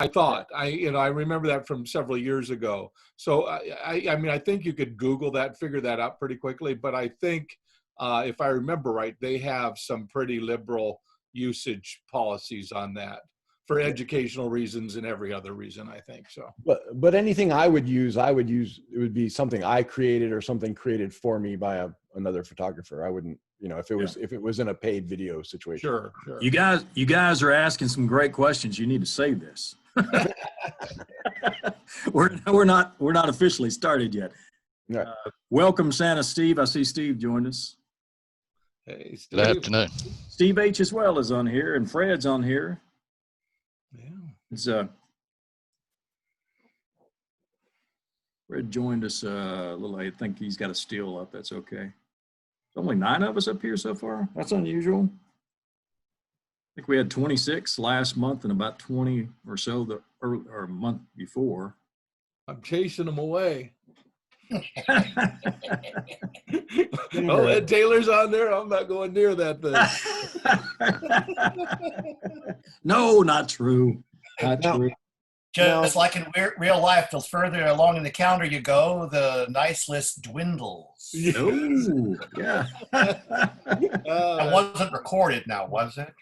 I remember that from several years ago. So I mean, I think you could Google that, figure that out pretty quickly. But I think if I remember right, they have some pretty liberal usage policies on that for educational reasons and every other reason, I think so. But anything I would use, it would be something I created or something created for me by another photographer. I wouldn't, if it was in a paid video situation. Sure. You guys are asking some great questions. You need to save this. We're not officially started yet. Right. Welcome, Santa Steve. I see Steve joined us. Hey, Steve. Good afternoon. Steve H as well is on here, and Fred's on here. Yeah. It's Fred joined us a little late. I think he's got a steal up. That's okay. There's only 9 of us up here so far. That's unusual. I think we had 26 last month and about 20 or so the month before. I'm chasing them away. Oh, Ed Taylor's on there. I'm not going near that thing. No, not true. Not true. Just like in real life, the further along in the calendar you go, the nice list dwindles. Oh, yeah. It wasn't recorded now, was it?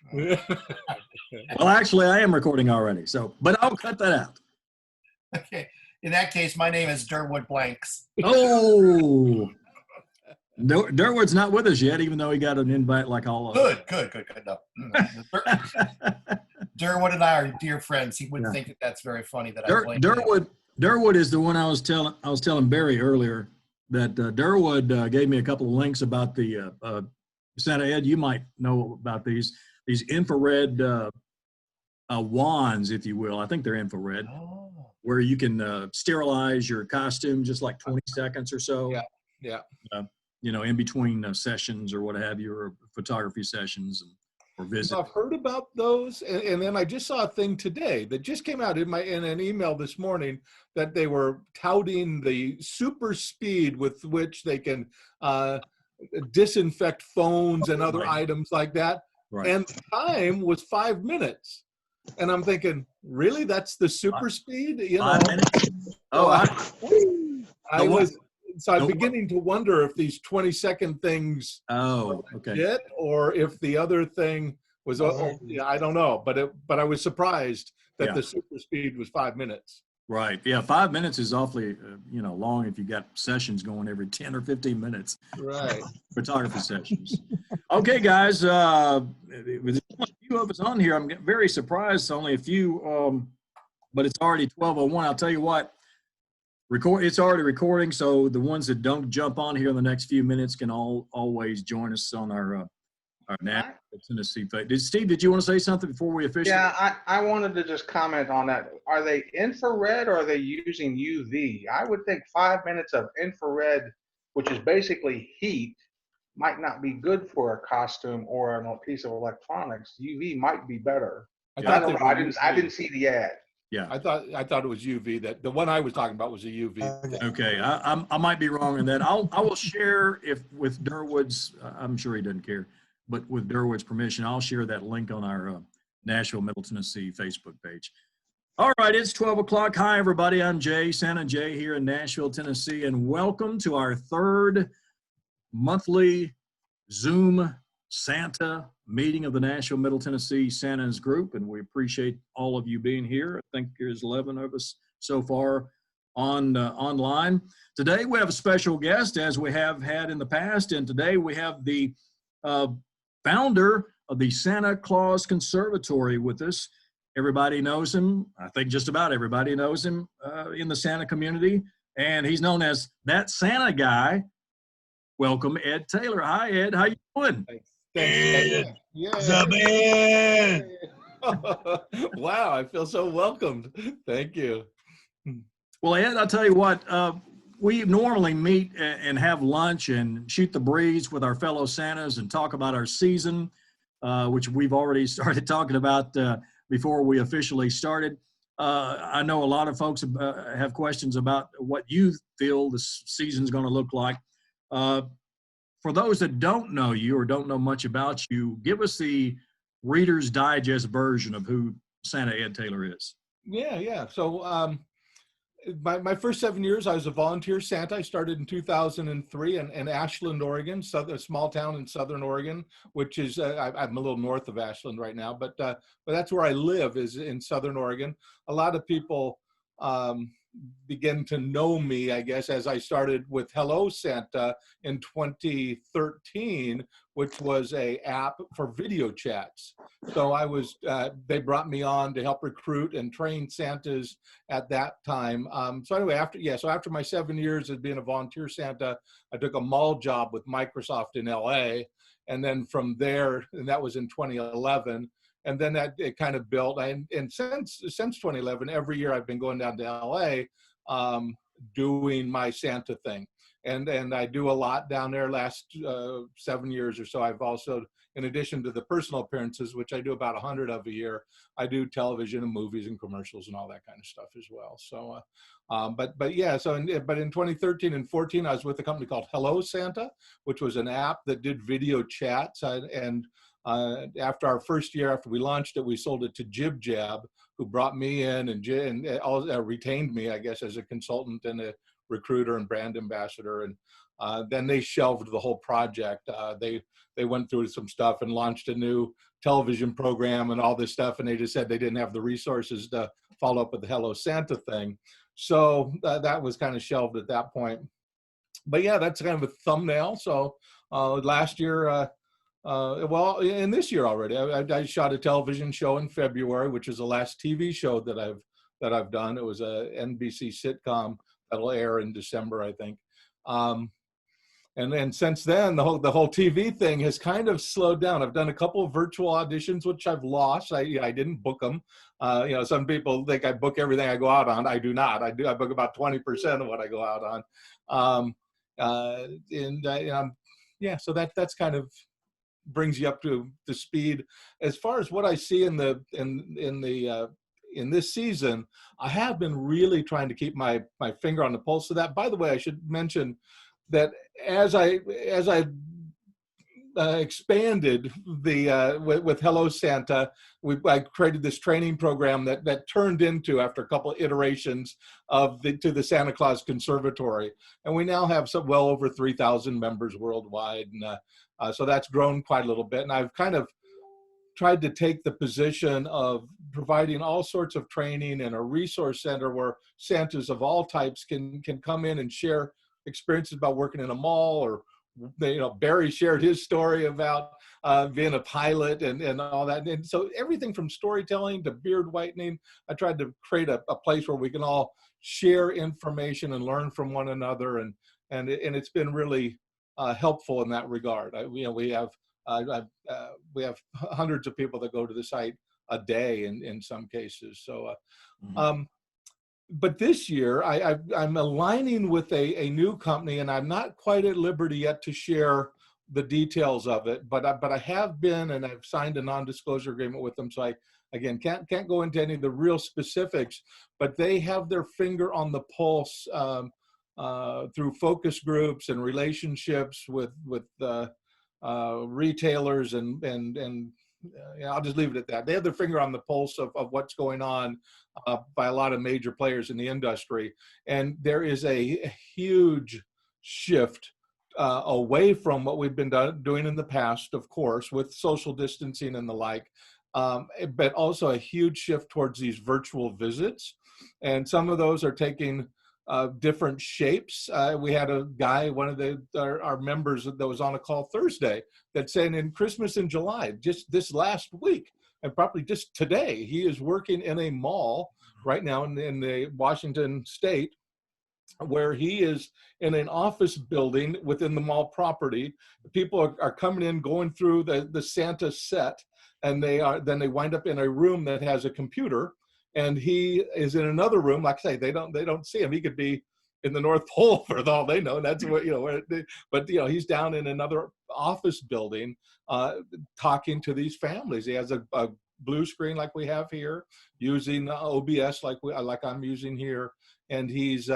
Well, actually, I am recording already, but I'll cut that out. Okay. In that case, my name is Durwood Blanks. Oh, Durwood's not with us yet, even though he got an invite like all of us. Good. No. Durwood and I are dear friends. He wouldn't think that's very funny that I blame him. Durwood is the one I was telling Barry earlier that Durwood gave me a couple of links about the Santa Ed. You might know about these infrared wands, if you will. I think they're infrared, where you can sterilize your costume just like 20 seconds or so. Yeah. In between sessions or what have you, or photography sessions or visits. I've heard about those, and then I just saw a thing today that just came out in an email this morning that they were touting the super speed with which they can disinfect phones and other items like that. Right. And the time was 5 minutes. And I'm thinking, really? That's the super speed? 5 minutes? I'm beginning to wonder if these 20-second things legit, or if the other thing was, I don't know. But I was surprised that the super speed was 5 minutes. Right. Yeah, 5 minutes is awfully, long if you got sessions going every 10 or 15 minutes. Right. Photography sessions. Okay, guys. With a few of us on here, I'm very surprised. Only a few, but it's already 12:01. I'll tell you what. It's already recording, so the ones that don't jump on here in the next few minutes can always join us on our Nashville, Tennessee. Steve, did you want to say something before we officially? Yeah, I wanted to just comment on that. Are they infrared or are they using UV? I would think 5 minutes of infrared, which is basically heat, might not be good for a costume or a piece of electronics. UV might be better. I don't know. I didn't see the ad. Yeah, I thought it was UV. That the one I was talking about was a UV. Okay, I might be wrong in that. I will share with Durwood's. I'm sure he doesn't care, but with Durwood's permission, I'll share that link on our Nashville, Middle Tennessee Facebook page. All right, it's 12 o'clock. Hi, everybody. I'm Jay, Santa Jay here in Nashville, Tennessee, and welcome to our third monthly Zoom Santa meeting of the Nashville, Middle Tennessee Santa's group, and we appreciate all of you being here. I think there's 11 of us so far online. Today we have a special guest, as we have had in the past, and today we have the founder of the Santa Claus Conservatory with us. Everybody knows him. I think just about everybody knows him in the Santa community, and he's known as that Santa guy. Welcome, Ed Taylor. Hi, Ed. How you doing? Thanks. Yeah. Wow, I feel so welcomed. Thank you. Well, Ed, I'll tell you what, we normally meet and have lunch and shoot the breeze with our fellow Santas and talk about our season, which we've already started talking about before we officially started. I know a lot of folks have questions about what you feel this season's going to look like. For those that don't know you or don't know much about you, give us the Reader's Digest version of who Santa Ed Taylor is. Yeah. So my first 7 years, I was a volunteer Santa. I started in 2003 in Ashland, Oregon, a small town in Southern Oregon, which is I'm a little north of Ashland right now, but that's where I live, is in Southern Oregon. A lot of people begin to know me, I guess, as I started with Hello Santa in 2013, which was a app for video chats. So they brought me on to help recruit and train Santas at that time. So anyway, after my 7 years as being a volunteer Santa, I took a mall job with Microsoft in LA. And then from there, and that was in 2011. And then it kind of built. And since 2011, every year I've been going down to LA doing my Santa thing. And I do a lot down there. Last 7 years or so, I've also, in addition to the personal appearances, which I do about 100 of a year, I do television and movies and commercials and all that kind of stuff as well. So, but in 2013 and 14, I was with a company called Hello Santa, which was an app that did video chats. After our first year, after we launched it, we sold it to Jib Jab, who brought me in and retained me, I guess, as a consultant and a recruiter and brand ambassador. And then they shelved the whole project. They went through some stuff and launched a new television program and all this stuff. And they just said they didn't have the resources to follow up with the Hello Santa thing. So that was kind of shelved at that point. But yeah, that's kind of a thumbnail. So last year, in this year already, I shot a television show in February, which is the last TV show that I've done. It was a NBC sitcom that'll air in December, I think. And then since then, the whole TV thing has kind of slowed down. I've done a couple of virtual auditions, which I've lost. I didn't book them. Some people think I book everything I go out on. I do not. I book about 20% of what I go out on. So that's kind of brings you up to the speed. As far as what I see in this season, I have been really trying to keep my finger on the pulse of that. By the way, I should mention that as I expanded with Hello Santa, I created this training program that turned into, after a couple of iterations, to the Santa Claus Conservatory, and we now have well over 3,000 members worldwide, and so that's grown quite a little bit. And I've kind of tried to take the position of providing all sorts of training and a resource center where Santas of all types can come in and share experiences about working in a mall, or Barry shared his story about being a pilot and all that. And so everything from storytelling to beard whitening, I tried to create a place where we can all share information and learn from one another. And it's been really helpful in that regard. We have hundreds of people that go to the site a day in some cases. So, but this year I'm aligning with a new company, and I'm not quite at liberty yet to share the details of it. But I have been, and I've signed a non-disclosure agreement with them. So I again can't go into any of the real specifics. But they have their finger on the pulse through focus groups and relationships with retailers and I'll just leave it at that. They have their finger on the pulse of what's going on by a lot of major players in the industry. And there is a huge shift away from what we've been doing in the past, of course, with social distancing and the like, but also a huge shift towards these virtual visits. And some of those are taking different shapes. We had a guy, one of our members that was on a call Thursday, that said in Christmas in July, just this last week, and probably just today, he is working in a mall right now in the Washington state, where he is in an office building within the mall property. People are coming in, going through the Santa set, and then they wind up in a room that has a computer. And he is in another room. Like I say, they don't see him. He could be in the North Pole for all they know. That's what but he's down in another office building, talking to these families. He has a blue screen like we have here, using OBS like I'm using here, and he's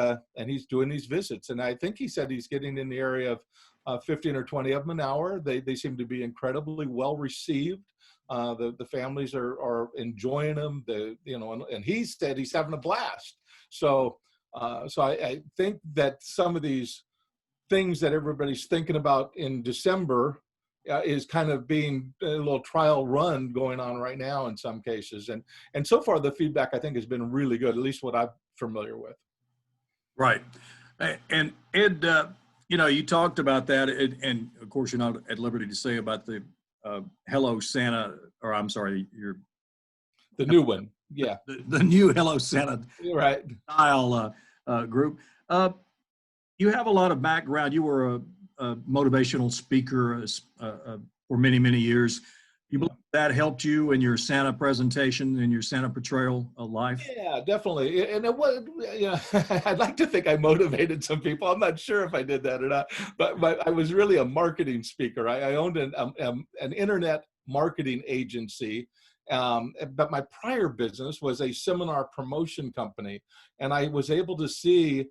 doing these visits. And I think he said he's getting in the area of 15 or 20 of them an hour. They seem to be incredibly well received. The families are enjoying them. And he said he's having a blast. So I think that some of these things that everybody's thinking about in December is kind of being a little trial run going on right now in some cases. And so far the feedback I think has been really good, at least what I'm familiar with. Right. And Ed, you talked about that, and of course you're not at liberty to say about the Hello Santa, or I'm sorry, The new one. Yeah. The new Hello Santa Right. style group. You have a lot of background. You were a motivational speaker for many, many years. You believe that helped you in your Santa presentation and your Santa portrayal of life? Yeah, definitely. And it was, I'd like to think I motivated some people. I'm not sure if I did that or not, but I was really a marketing speaker. I owned an internet marketing agency. But my prior business was a seminar promotion company. And I was able to see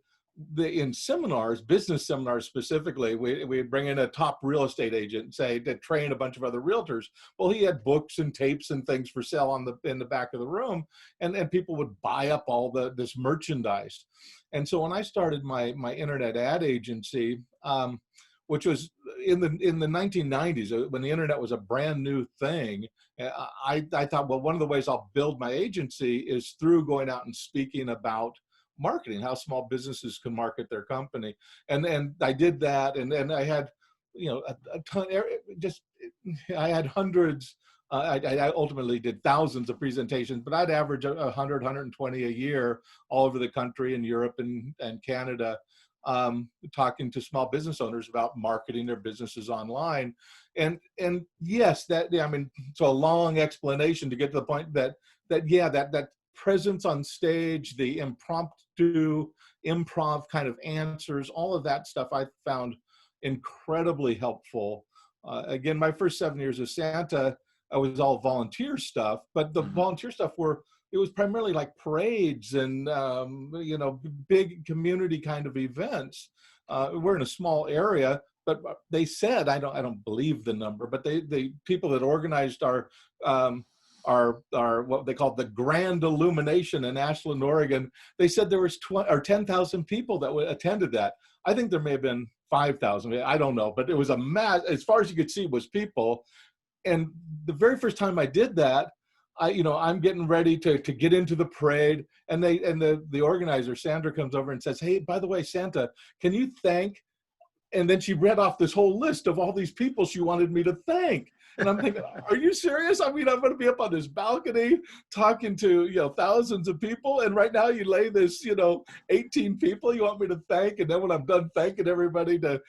in seminars, business seminars specifically, we'd bring in a top real estate agent, say, to train a bunch of other realtors. Well, he had books and tapes and things for sale in the back of the room, and people would buy up all this merchandise. And so when I started my internet ad agency, which was in the 1990s, when the internet was a brand new thing, I thought, well, one of the ways I'll build my agency is through going out and speaking about marketing, how small businesses can market their company. And I did that. And then I had, a ton, I had hundreds, I ultimately did thousands of presentations, but I'd average 100, 120 a year all over the country in Europe and Canada, talking to small business owners about marketing their businesses online. And yes, so a long explanation to get to the point that presence on stage, the improv kind of answers, all of that stuff I found incredibly helpful. Again, my first 7 years of Santa, I was all volunteer stuff, but the volunteer stuff it was primarily like parades and, big community kind of events. We're in a small area, but they said, I don't believe the number, but the people that organized our what they called the Grand Illumination in Ashland, Oregon, they said there was 10,000 people that attended that. I think there may have been 5,000. I don't know, but it was a mass. As far as you could see, was people. And the very first time I did that, I'm getting ready to get into the parade, and the organizer Sandra comes over and says, "Hey, by the way, Santa, can you thank?" And then she read off this whole list of all these people she wanted me to thank. And I'm thinking, are you serious? I mean, I'm going to be up on this balcony talking to, thousands of people. And right now you lay this, 18 people you want me to thank. And then when I'm done thanking everybody, to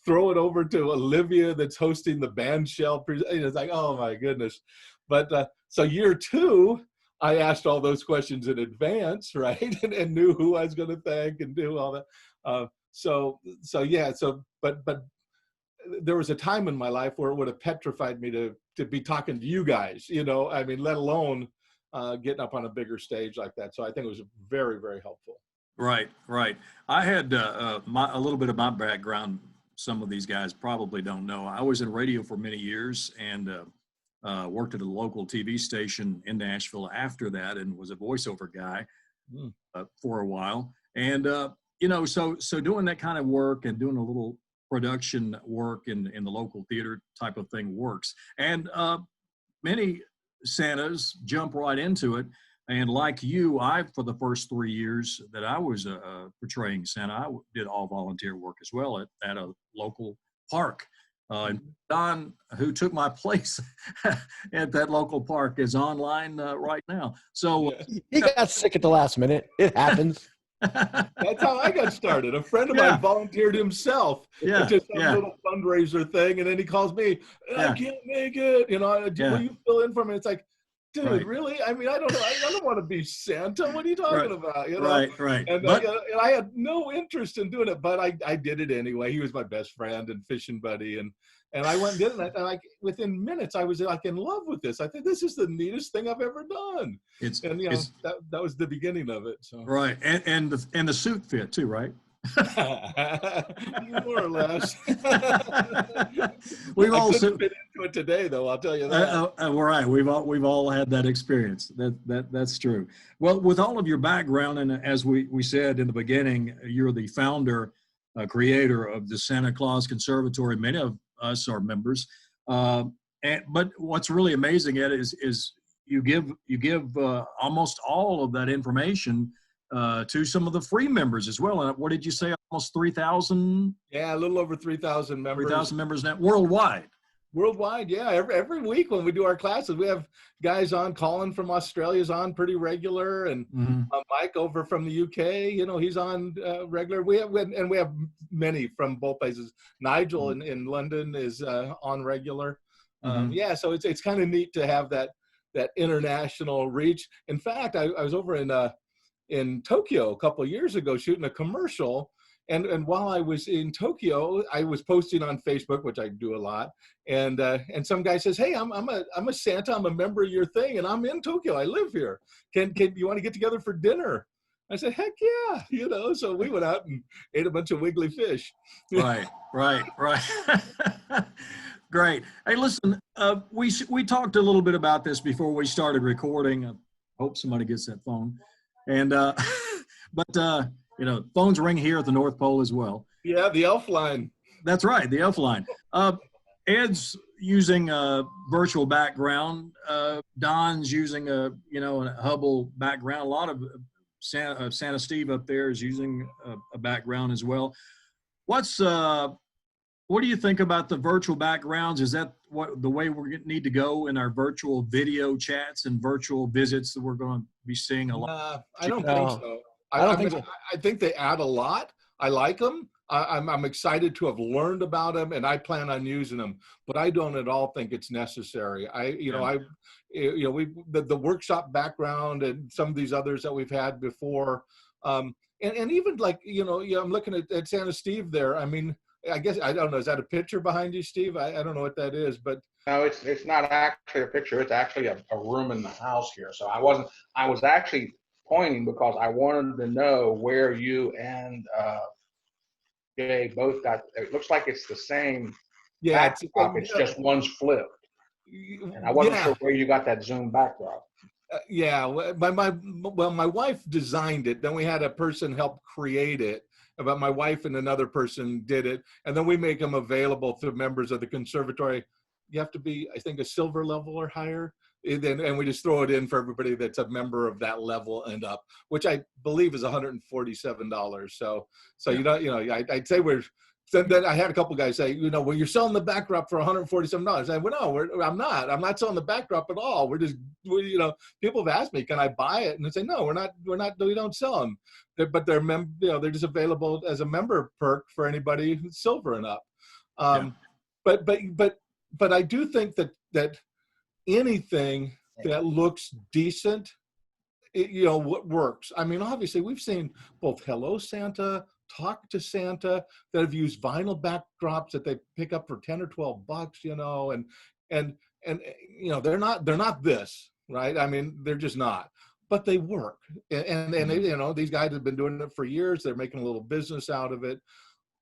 throw it over to Olivia that's hosting the band shell. It's like, oh my goodness. But so year 2, I asked all those questions in advance, right? and knew who I was going to thank and do all that. But there was a time in my life where it would have petrified me to be talking to you guys, let alone getting up on a bigger stage like that. So I think it was very, very helpful. Right. I had a little bit of my background. Some of these guys probably don't know. I was in radio for many years and worked at a local TV station in Nashville after that, and was a voiceover guy for a while. And, so doing that kind of work and doing a little production work in the local theater type of thing works. And many Santas jump right into it. And like you, for the first 3 years that I was portraying Santa, I did all volunteer work as well at a local park. And Don, who took my place at that local park, is online right now. So he got sick at the last minute. It happens. That's how I got started. A friend of mine volunteered himself to some little fundraiser thing, and then he calls me, I can't make it. Will you fill in for me? It's like, dude, really? I mean, I don't know. I don't want to be Santa. What are you talking about? Right. And I had no interest in doing it, but I did it anyway. He was my best friend and fishing buddy, and I went and did it. And within minutes, I was like in love with this. I think this is the neatest thing I've ever done. That was the beginning of it. So. Right, and the suit fit too, right? More or less. We've I all couldn't fit into it today, though. I'll tell you that. we're right. We've all had that experience. That's true. Well, with all of your background, and as we said in the beginning, you're the founder, creator of the Santa Claus Conservatory. Many of us are members. But what's really amazing, Ed, is you give almost all of that information to some of the free members as well. And what did you say? Almost 3,000? Yeah, a little over 3,000 members. 3,000 members now worldwide. Worldwide, yeah. Every week when we do our classes, we have guys on. Colin from Australia's on pretty regular, and Mike over from the UK, he's on regular. We have many from both places. Nigel in London is on regular. Yeah, so it's kind of neat to have that international reach. In fact, I was over in Tokyo a couple of years ago shooting a commercial. And while I was in Tokyo, I was posting on Facebook, which I do a lot. And some guy says, "Hey, I'm a Santa. I'm a member of your thing, and I'm in Tokyo. I live here. Can you want to get together for dinner?" I said, "Heck yeah!" So we went out and ate a bunch of wiggly fish. Right. Great. Hey, listen, we talked a little bit about this before we started recording. I hope somebody gets that phone. And but phones ring here at the North Pole as well. Yeah, the elf line. That's right, the elf line. Ed's using a virtual background. Don's using a Hubble background. A lot of Santa Steve up there is using a background as well. What do you think about the virtual backgrounds? Is that the way we need to go in our virtual video chats and virtual visits that we're going to be seeing a lot? I don't think so. I think they add a lot. I like them. I'm excited to have learned about them, and I plan on using them. But I don't at all think it's necessary. The workshop background and some of these others that we've had before, and even I'm looking at Santa Steve there. I mean, I guess I don't know. Is that a picture behind you, Steve? I don't know what that is, but no, it's not actually a picture. It's actually a room in the house here. So I was actually pointing because I wanted to know where you and Jay both got. It looks like it's the same. Yeah, backdrop. It's just one's flipped, and I wasn't sure where you got that Zoom backdrop. My wife designed it. Then we had a person help create it. But my wife and another person did it, and then we make them available to members of the conservatory. You have to be, I think, a silver level or higher, and we just throw it in for everybody that's a member of that level and up, which I believe is $147. So I'd say then I had a couple guys say, well, you're selling the backdrop for $147. I said, well, no, I'm not selling the backdrop at all. People have asked me, can I buy it? And I say, no, we don't sell them. But they're just available as a member perk for anybody who's silver and up. But I do think that anything that looks decent, what works. I mean, obviously we've seen both Hello Santa, Talk to Santa that have used vinyl backdrops that they pick up for $10 or $12, and they're not this, right? I mean, they're just not, but they work. And these guys have been doing it for years. They're making a little business out of it.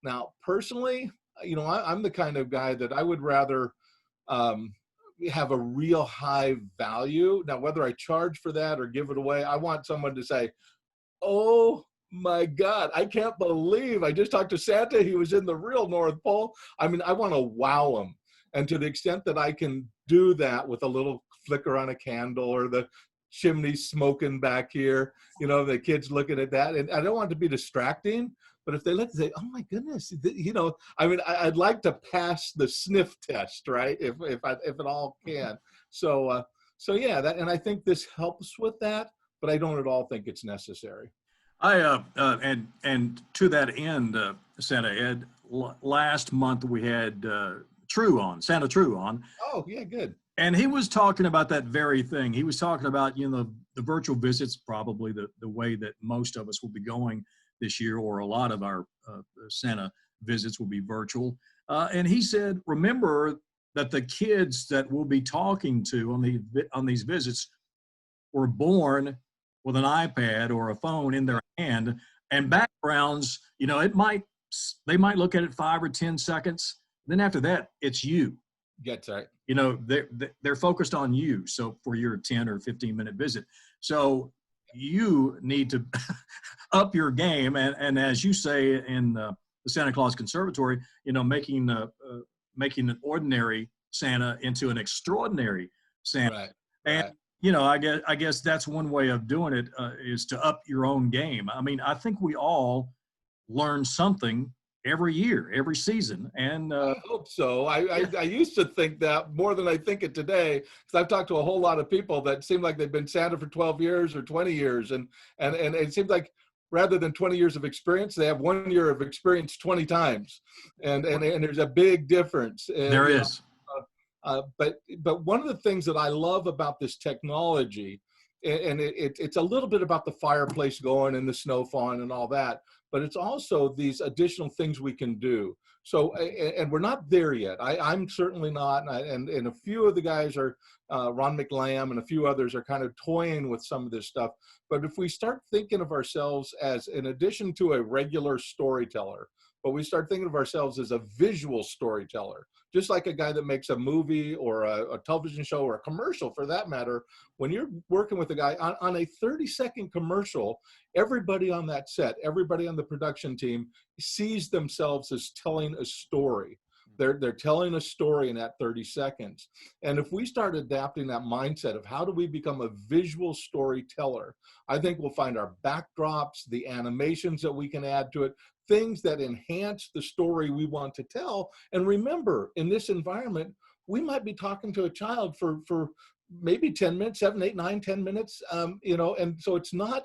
Now, personally, I'm the kind of guy that I would rather have a real high value. Now, whether I charge for that or give it away, I want someone to say, "Oh my God, I can't believe I just talked to Santa. He was in the real North Pole." I mean, I want to wow them. And to the extent that I can do that with a little flicker on a candle or the chimney smoking back here, the kids looking at that. And I don't want it to be distracting, but if they look and say, "Oh my goodness," I mean, I'd like to pass the sniff test, right? If it all can. So yeah, and I think this helps with that, but I don't at all think it's necessary. And to that end, Santa Ed, last month we had Santa True on. Oh yeah, good. And he was talking about that very thing. He was talking about, the virtual visits, probably the way that most of us will be going this year, or a lot of our Santa visits will be virtual. And he said, remember that the kids that we'll be talking to on these visits were born with an iPad or a phone in their hand, and backgrounds You know, they might look at it 5 or 10 seconds. Then after that, it's you. That's right. You know, they're focused on you. So for your 10 or 15-minute visit. So you need to up your game. And as you say in the Santa Claus Conservatory, you know, making an ordinary Santa into an extraordinary Santa. Right. And, Right. you know, I guess that's one way of doing it, is to up your own game. I mean, I think we all learn something every year, every season. And I hope so. I used to think that more than I think it today, because I've talked to a whole lot of people that seem like they've been Santa for 12 years or 20 years. And it seems like rather than 20 years of experience, they have 1 year of experience 20 times. And there's a big difference. And, there is. But one of the things that I love about this technology, and it's a little bit about the fireplace going and the snow falling and all that, but it's also these additional things we can do. So, and we're not there yet. I'm certainly not, and a few of the guys are, Ron McLam and a few others are kind of toying with some of this stuff. But if we start thinking of ourselves as, in addition to a regular storyteller, but we start thinking of ourselves as a visual storyteller, just like a guy that makes a movie or a television show or a commercial for that matter. When you're working with a guy on a 30-second commercial, everybody on that set, everybody on the production team sees themselves as telling a story. They're telling a story in that 30 seconds. And if we start adapting that mindset of how do we become a visual storyteller, I think we'll find our backdrops, the animations that we can add to it, things that enhance the story we want to tell. And remember, in this environment, we might be talking to a child for maybe 10 minutes, 7, 8, 9, 10 minutes, you know, and so it's not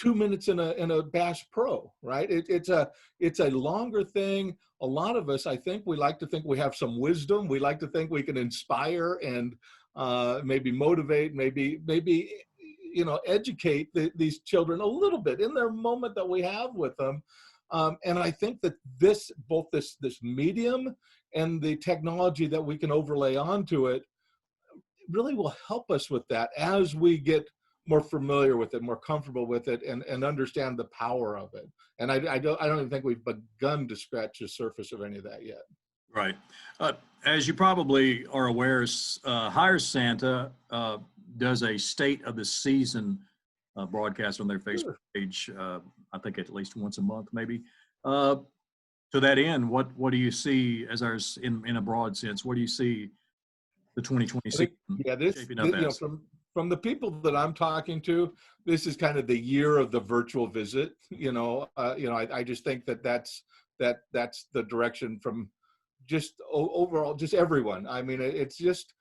2 minutes in a Bass Pro, right? It's a longer thing. A lot of us, I think, we like to think we have some wisdom. We like to think we can inspire and maybe motivate, maybe you know, educate these children a little bit in their moment that we have with them. And I think that both this medium and the technology that we can overlay onto it really will help us with that as we get more familiar with it, more comfortable with it, and understand the power of it. And I don't even think we've begun to scratch the surface of any of that yet. Right. As you probably are aware, Hire Santa does a state of the season broadcast on their Facebook page. I think at least once a month, maybe. To that end, what do you see as ours in a broad sense? What do you see the 2020 season shaping up as? You know, from the people that I'm talking to, this is kind of the year of the virtual visit. I just think that's the direction from just overall, just everyone. I mean, it's just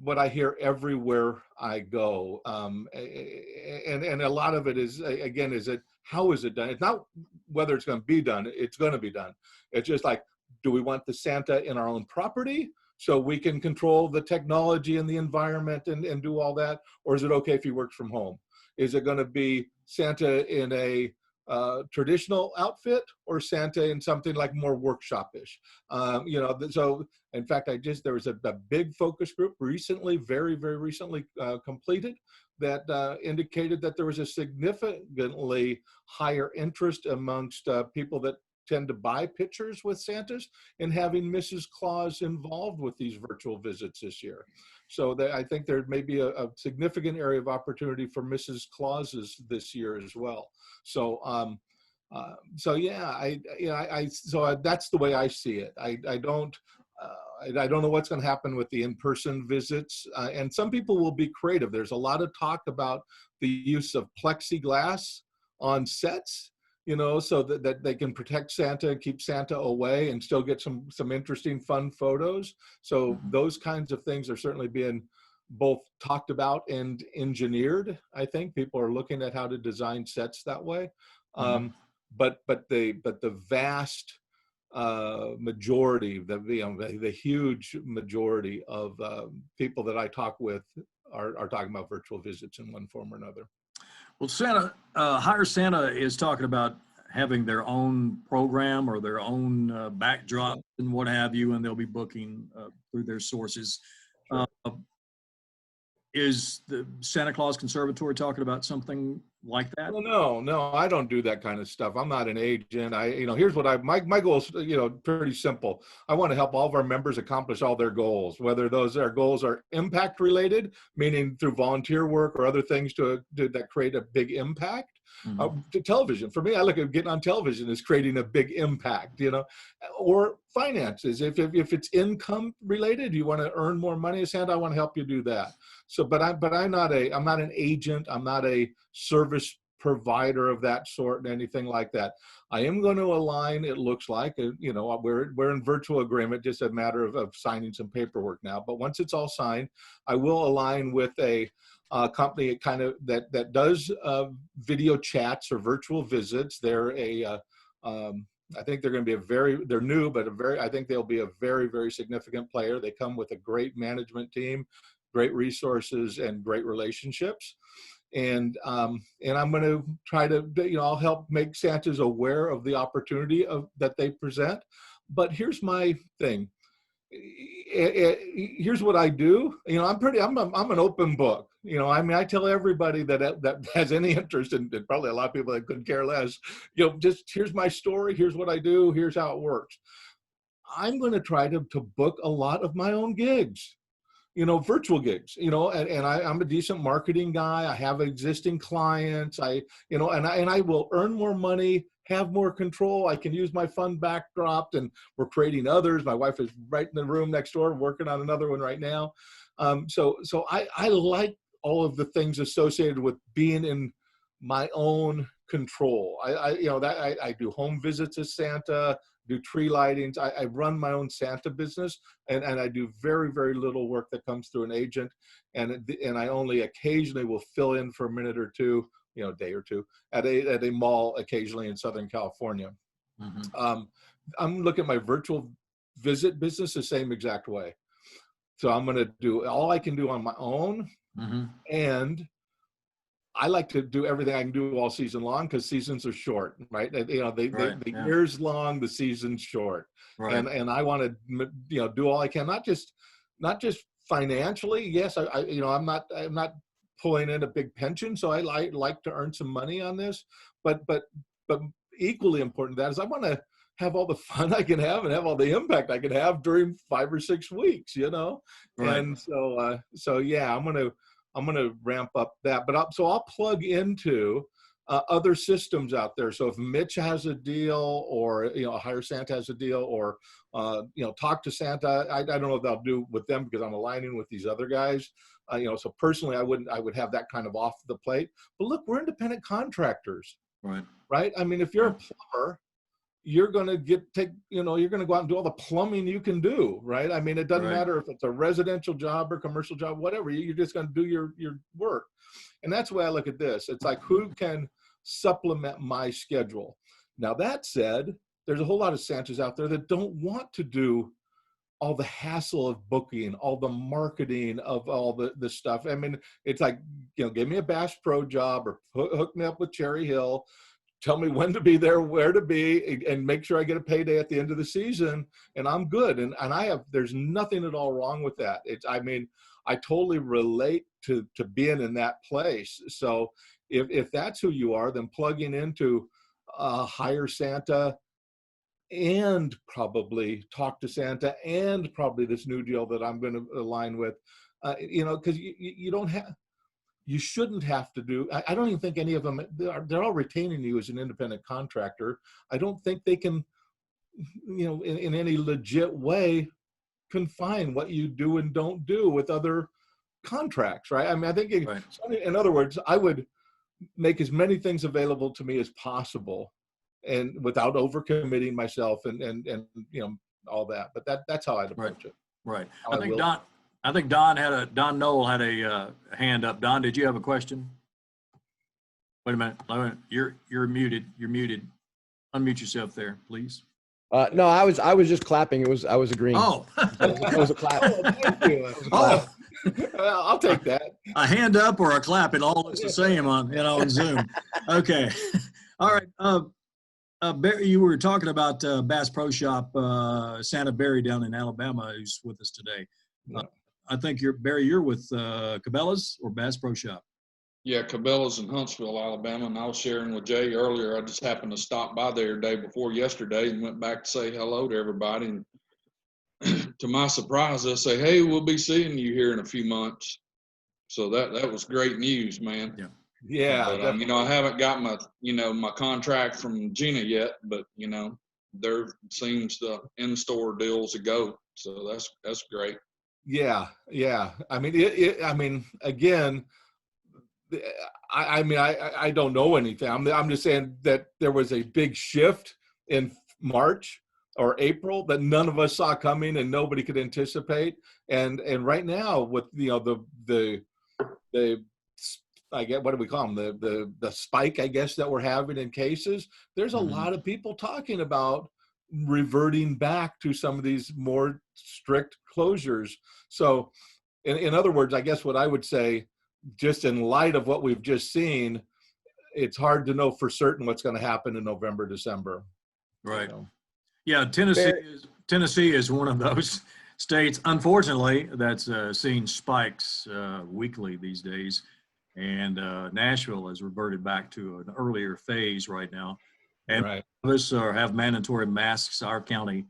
what I hear everywhere I go. And a lot of it is, again, how is it done? It's not whether it's going to be done, it's going to be done. It's just like, do we want the Santa in our own property so we can control the technology and the environment and do all that? Or is it okay if he works from home? Is it going to be Santa in a traditional outfit or Santa in something like more workshop-ish? So in fact, there was a big focus group recently, very, very recently completed, that indicated that there was a significantly higher interest amongst people that tend to buy pictures with Santas in having Mrs. Claus involved with these virtual visits this year. So I think there may be a significant area of opportunity for Mrs. Clauses this year as well. So, so that's the way I see it. I don't know what's going to happen with the in-person visits, and some people will be creative. There's a lot of talk about the use of plexiglass on sets, so that they can protect Santa and keep Santa away and still get some interesting, fun photos. So those kinds of things are certainly being both talked about and engineered. I think people are looking at how to design sets that way. But the vast majority, the huge majority of people that I talk with are talking about virtual visits in one form or another. Well, Hire Santa is talking about having their own program or their own backdrop and what have you, and they'll be booking through their sources. Sure. Is the Santa Claus Conservatory talking about something like that? Well, no, I don't do that kind of stuff. I'm not an agent. Here's what my goal is, pretty simple. I want to help all of our members accomplish all their goals, whether their goals are impact related, meaning through volunteer work or other things that create a big impact. To television, for me, I look at getting on television as creating a big impact, or finances. If it's income related, you want to earn more money as Santa, I want to help you do that. So, I'm not an agent. I'm not a service provider of that sort and anything like that. I am going to align, it looks like, we're in virtual agreement, just a matter of signing some paperwork now. But once it's all signed, I will align with a company that does video chats or virtual visits. They're I think they're going to be they're new, but I think they'll be a very, very significant player. They come with a great management team, great resources, and great relationships. And I'm going to try to, I'll help make Santas aware of the opportunity that they present. But here's my thing. Here's what I do. I'm an open book. I tell everybody that has any interest, and probably a lot of people that couldn't care less, just here's my story. Here's what I do. Here's how it works. I'm going to try to book a lot of my own gigs. Virtual gigs, and I'm a decent marketing guy. I have existing clients. I will earn more money, have more control. I can use my fund backdrop, and we're creating others. My wife is right in the room next door, working on another one right now. So I like all of the things associated with being in my own control. I do home visits as Santa, do tree lightings. I run my own Santa business, and I do very, very little work that comes through an agent, and I only occasionally will fill in for a minute or two, a day or two at a mall occasionally in Southern California. I'm looking at my virtual visit business the same exact way. So I'm going to do all I can do on my own, and I like to do everything I can do all season long, because seasons are short, right? The year's long, the season's short, right. And I want to, do all I can, not just financially. Yes, I'm not pulling in a big pension, so I like to earn some money on this, but equally important than that is I want to have all the fun I can have and have all the impact I can have during 5 or 6 weeks, Right. And so yeah, I'm going to ramp up that, so I'll plug into other systems out there. So if Mitch has a deal, or Hire Santa has a deal, or Talk to Santa, I don't know what I'll do with them, because I'm aligning with these other guys. So personally, I would have that kind of off the plate. But look, we're independent contractors, right? I mean, if you're a plumber, you're going to you're going to go out and do all the plumbing you can do, right? I mean, it doesn't matter if it's a residential job or commercial job, whatever, you're just going to do your work. And that's the way I look at this. It's like, who can supplement my schedule? Now, that said, there's a whole lot of Santas out there that don't want to do all the hassle of booking, all the marketing of all the stuff. I mean, it's like, give me a Bass Pro job, or hook me up with Cherry Hill. Tell me when to be there, where to be, and make sure I get a payday at the end of the season, and I'm good. And there's nothing at all wrong with that. I totally relate to being in that place. So if that's who you are, then plugging into Hire Santa, and probably Talk to Santa, and probably this new deal that I'm going to align with, because you shouldn't have to do. I don't even think any of them, they're all retaining you as an independent contractor. I don't think they can, in any legit way, confine what you do and don't do with other contracts, right? I mean, I think, in other words, I would make as many things available to me as possible, and without overcommitting myself and all that. But that's how I'd approach it. Right. I think Don Knoll had a hand up. Don, did you have a question? Wait a minute. You're muted. You're muted. Unmute yourself there, please. No, I was just clapping. I was agreeing. Oh, it was a clap. Thank you. Oh, I'll take that. A hand up or a clap, it all looks the same on Zoom. Okay. All right. Barry, you were talking about Bass Pro Shop, Santa Barry down in Alabama, who's with us today. I think you're with Cabela's or Bass Pro Shop. Yeah, Cabela's in Huntsville, Alabama, and I was sharing with Jay earlier. I just happened to stop by there the day before yesterday and went back to say hello to everybody. And to my surprise, they say, "Hey, we'll be seeing you here in a few months." So that was great news, man. Yeah. Yeah, But definitely. I haven't got my my contract from Gina yet, but there seems the in-store deals a go. So that's great. Yeah, yeah. I mean, I mean, again, I don't know anything. I'm just saying that there was a big shift in March or April that none of us saw coming and nobody could anticipate. And right now with the I get, what do we call them, the spike, I guess, that we're having in cases, there's a lot of people talking about reverting back to some of these more strict closures. So in other words, I guess what I would say, just in light of what we've just seen, it's hard to know for certain what's going to happen in November, December. Right. You know? Yeah, Tennessee is one of those states, unfortunately, that's seeing spikes weekly these days. And Nashville has reverted back to an earlier phase right now. And Right. most of us have mandatory masks. Our county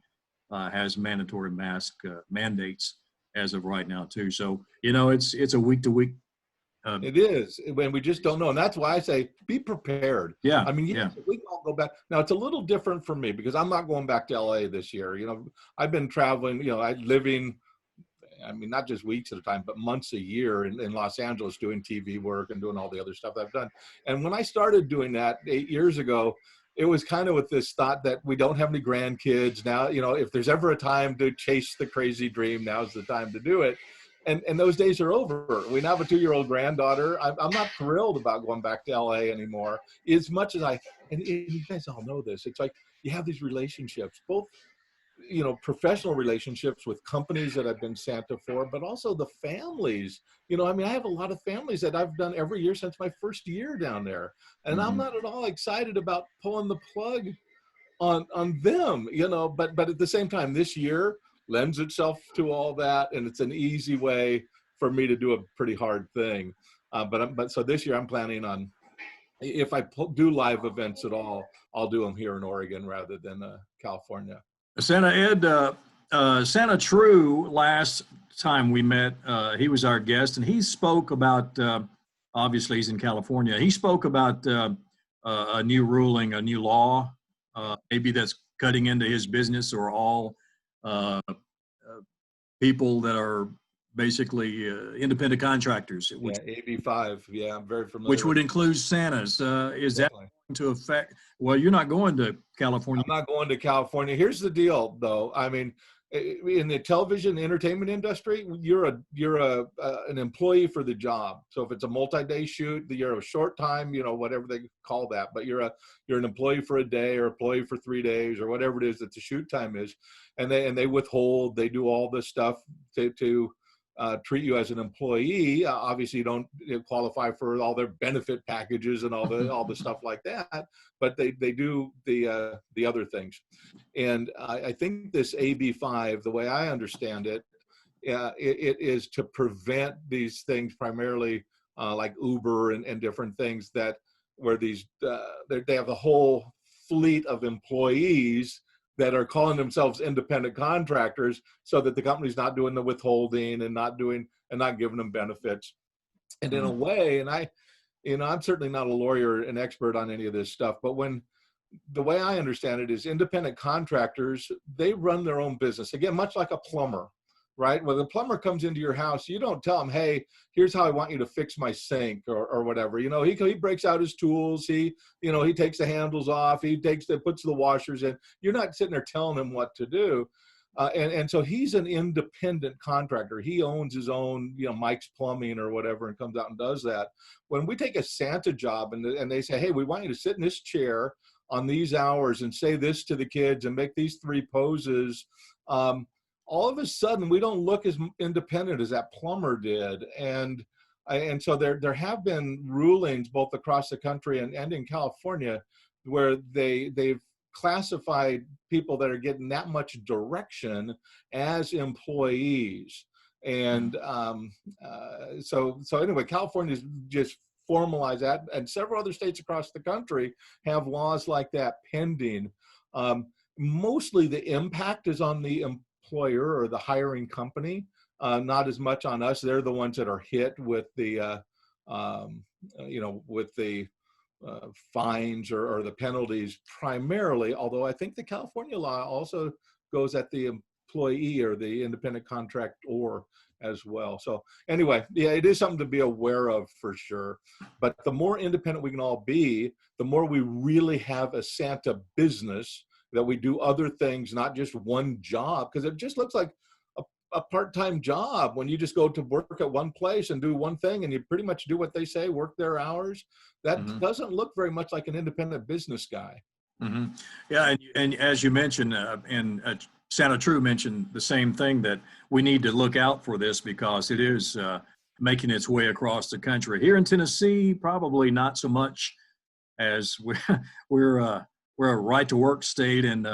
has mandatory mask mandates as of right now too. So it's a week to week. It is, when we just don't know. And that's why I say be prepared. Yeah. I mean, yeah. we can all go back. Now, it's a little different for me because I'm not going back to LA this year. I've been traveling, living, I mean, not just weeks at a time, but months a year in Los Angeles doing TV work and doing all the other stuff I've done. And when I started doing that 8 years ago, it was kind of with this thought that we don't have any grandkids now. If there's ever a time to chase the crazy dream, now's the time to do it. And those days are over. We now have a 2-year-old granddaughter. I'm not thrilled about going back to LA anymore. As much as and you guys all know this, it's like you have these relationships, both professional relationships with companies that I've been Santa for, but also the families. I mean, I have a lot of families that I've done every year since my first year down there. And I'm not at all excited about pulling the plug on them, but at the same time, this year lends itself to all that. And it's an easy way for me to do a pretty hard thing. But so this year I'm planning on, if I do live events at all, I'll do them here in Oregon rather than California. Santa True, last time we met, he was our guest, and he spoke about, obviously he's in California, he spoke about a new ruling, a new law, maybe that's cutting into his business, or all people that are basically independent contractors. Which, yeah, AB5. Yeah, I'm very familiar. Which would include Santas. Is that going to affect? Well, you're not going to California. I'm not going to California. Here's the deal, though. I mean, in the television entertainment industry, you're an employee for the job. So if it's a multi-day shoot, you're a short time, whatever they call that. But you're an employee for a day, or employee for 3 days, or whatever it is that the shoot time is, and they withhold. They do all this stuff to treat you as an employee. Obviously, you don't qualify for all their benefit packages and all the stuff like that, but they do the other things. And I think this AB5, the way I understand it, it is to prevent these things, primarily like Uber and different things, that where these they have a whole fleet of employees that are calling themselves independent contractors, so that the company's not doing the withholding and not giving them benefits. And in a way, and I'm certainly not a lawyer, an expert on any of this stuff, but the way I understand it is independent contractors, they run their own business. Again, much like a plumber, right? When the plumber comes into your house, you don't tell him, hey, here's how I want you to fix my sink or whatever. He breaks out his tools. He takes the handles off. He puts the washers in. You're not sitting there telling him what to do. And so he's an independent contractor. He owns his own, Mike's Plumbing or whatever, and comes out and does that. When we take a Santa job and they say, hey, we want you to sit in this chair on these hours and say this to the kids and make these 3 poses, all of a sudden we don't look as independent as that plumber did. And so there have been rulings both across the country and in California where they've classified people that are getting that much direction as employees. And so anyway, California is just formalize that. And several other states across the country have laws like that pending. Mostly the impact is on the employer or the hiring company, not as much on us. They're the ones that are hit with the, with the fines or the penalties primarily, although I think the California law also goes at the employee or the independent contractor as well. So anyway, yeah, it is something to be aware of for sure. But the more independent we can all be, the more we really have a Santa business, that we do other things, not just one job, because it just looks like a part-time job when you just go to work at one place and do one thing and you pretty much do what they say, work their hours. That doesn't look very much like an independent business guy. Yeah, and as you mentioned, Santa True mentioned the same thing, that we need to look out for this because it is making its way across the country. Here in Tennessee, probably not so much, as we're a right to work state, and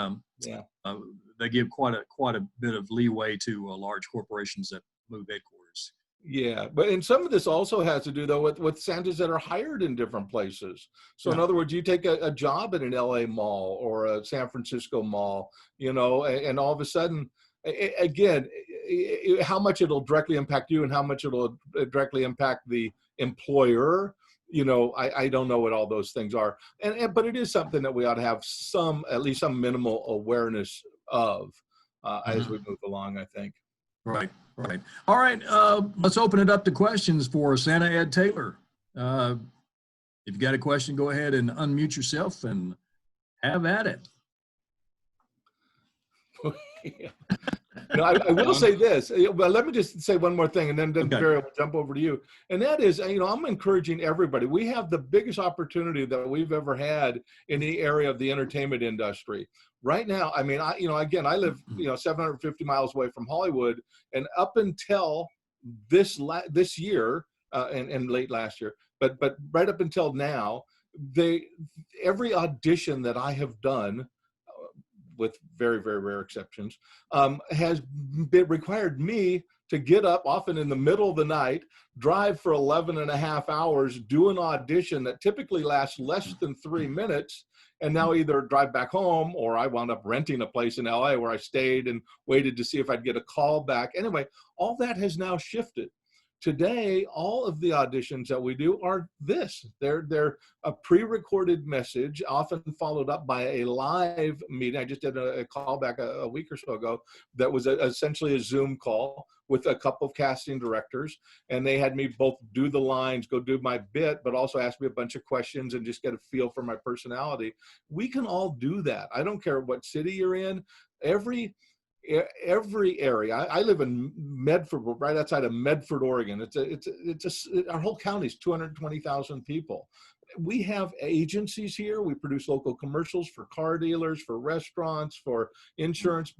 they give quite a bit of leeway to large corporations that move headquarters. Yeah, and some of this also has to do though with Santas that are hired in different places. So in other words, you take a job at an LA mall or a San Francisco mall, and all of a sudden, again, how much it'll directly impact you and how much it'll directly impact the employer, I don't know what all those things are. But it is something that we ought to have at least some minimal awareness of as we move along, I think. Right. All right, let's open it up to questions for Santa Ed Taylor. If you've got a question, go ahead and unmute yourself and have at it. I will say this, but let me just say one more thing, and then Barry will jump over to you. And that is, I'm encouraging everybody. We have the biggest opportunity that we've ever had in the area of the entertainment industry. Right now, I live, 750 miles away from Hollywood, and up until this year, and late last year, but right up until now, every audition that I have done, with very, very rare exceptions, has required me to get up often in the middle of the night, drive for 11 and a half hours, do an audition that typically lasts less than 3 minutes, and now either drive back home or I wound up renting a place in LA where I stayed and waited to see if I'd get a call back. Anyway, all that has now shifted. Today, all of the auditions that we do are this. They're a pre-recorded message, often followed up by a live meeting. I just did a call back a week or so ago that was essentially a Zoom call with a couple of casting directors. And they had me both do the lines, go do my bit, but also ask me a bunch of questions and just get a feel for my personality. We can all do that. I don't care what city you're in. Every area. I live in Medford, right outside of Medford, Oregon. Our whole county is 220,000 people. We have agencies here. We produce local commercials for car dealers, for restaurants, for insurance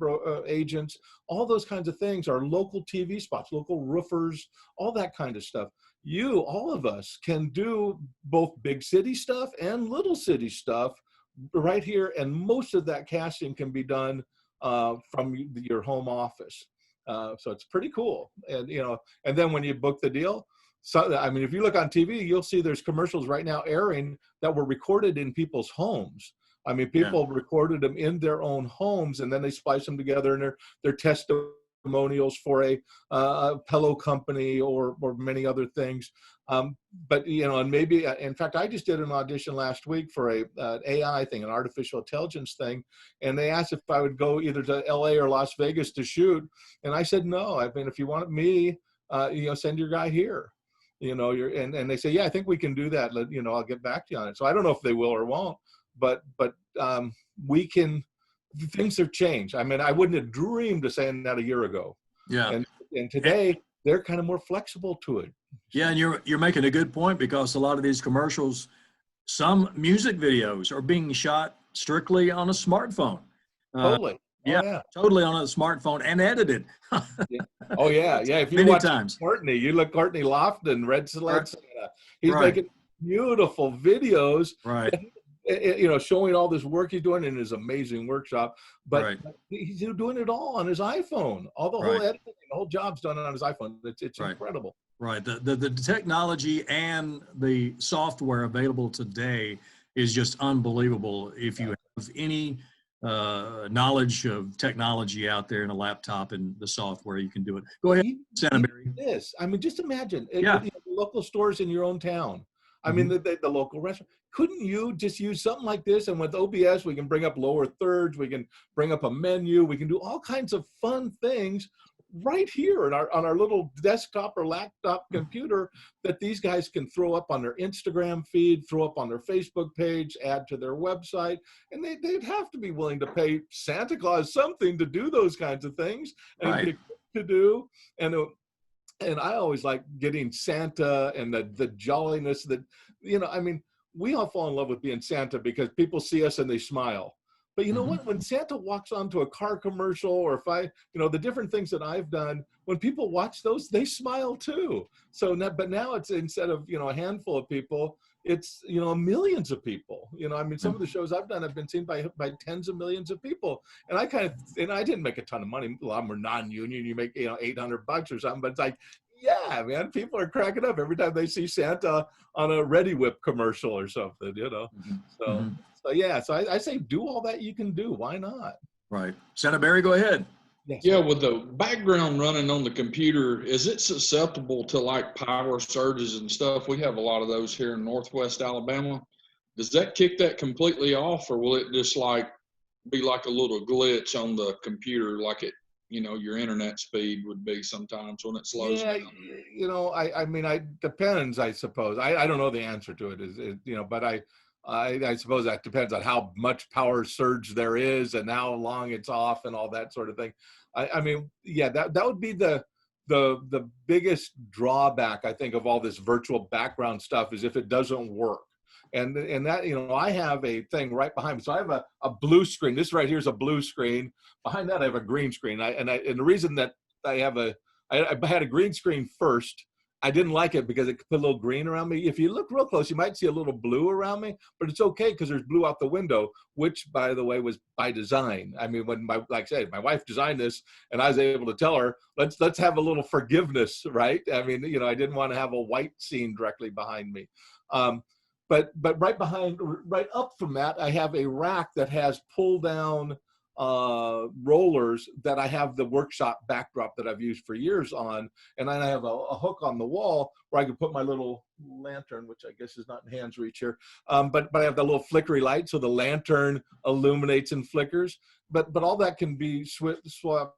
agents, all those kinds of things. Our local TV spots, local roofers, all that kind of stuff. All of us can do both big city stuff and little city stuff right here. And most of that casting can be done from your home office. So it's pretty cool. And, and then when you book the deal, if you look on TV, you'll see there's commercials right now airing that were recorded in people's homes. People recorded them in their own homes, and then they splice them together, and they're testimonials for a pillow company or many other things. But, and maybe, in fact, I just did an audition last week for an AI thing, an artificial intelligence thing. And they asked if I would go either to LA or Las Vegas to shoot. And I said, no, if you want me, send your guy here, and they say, yeah, I think we can do that. I'll get back to you on it. So I don't know if they will or won't, but we can, things have changed. I wouldn't have dreamed of saying that a year ago. Yeah. And today they're kind of more flexible to it. Yeah, and you're making a good point, because a lot of these commercials, some music videos are being shot strictly on a smartphone. Totally. Totally on a smartphone and edited. Yeah. Oh yeah. If you Many watch times. Courtney, you look Courtney Lofton, Red Select, he's making beautiful videos. Right. Showing all this work he's doing in his amazing workshop, but he's doing it all on his iPhone, all the whole editing the whole job's done on his iPhone. It's Right. incredible. Right. The technology and the software available today is just unbelievable. If you have any knowledge of technology out there in a laptop and the software, you can do it. Go ahead, Santa Mary. This, I mean, just imagine Yeah. the local stores in your own town. I mean, the local restaurant. Couldn't you just use something like this? And with OBS, we can bring up lower thirds. We can bring up a menu. We can do all kinds of fun things right here on our little desktop or laptop computer that these guys can throw up on their Instagram feed, throw up on their Facebook page, add to their website. And they'd have to be willing to pay Santa Claus something to do those kinds of things. And Right. to do. And I always like getting Santa and the jolliness that, I mean, we all fall in love with being Santa because people see us and they smile. But you know what? When Santa walks onto a car commercial, or if the different things that I've done, when people watch those, they smile too. So now, but now it's instead of, a handful of people, it's, millions of people. I mean, some of the shows I've done have been seen by tens of millions of people. And I didn't make a ton of money. A lot of them are non-union. You make, $800 or something, but it's like, yeah, man, people are cracking up every time they see Santa on a Ready Whip commercial or something, So yeah, so I say do all that you can do. Why not? Right. Santa Mary, go ahead. Yes. Yeah, with the background running on the computer, is it susceptible to like power surges and stuff? We have a lot of those here in Northwest Alabama. Does that kick that completely off, or will it just be like a little glitch on the computer, like your internet speed would be sometimes when it slows down? I mean, depends, I suppose. I don't know the answer to it, but I suppose that depends on how much power surge there is and how long it's off and all that sort of thing. I mean, yeah, that would be the biggest drawback, I think, of all this virtual background stuff is if it doesn't work. And that, I have a thing right behind me. So I have a blue screen. This right here is a blue screen. Behind that, I have a green screen. And the reason that I had a green screen first, I didn't like it because it could put a little green around me. If you look real close, you might see a little blue around me, but it's okay because there's blue out the window, which, by the way, was by design. I mean, when like I said, my wife designed this, and I was able to tell her, let's have a little forgiveness, right? I mean, I didn't want to have a white scene directly behind me. But right up from that, I have a rack that has pull down rollers that I have the workshop backdrop that I've used for years on, and then I have a hook on the wall where I can put my little lantern, which I guess is not in hand's reach here, but I have the little flickery light, so the lantern illuminates and flickers. But all that can be swapped.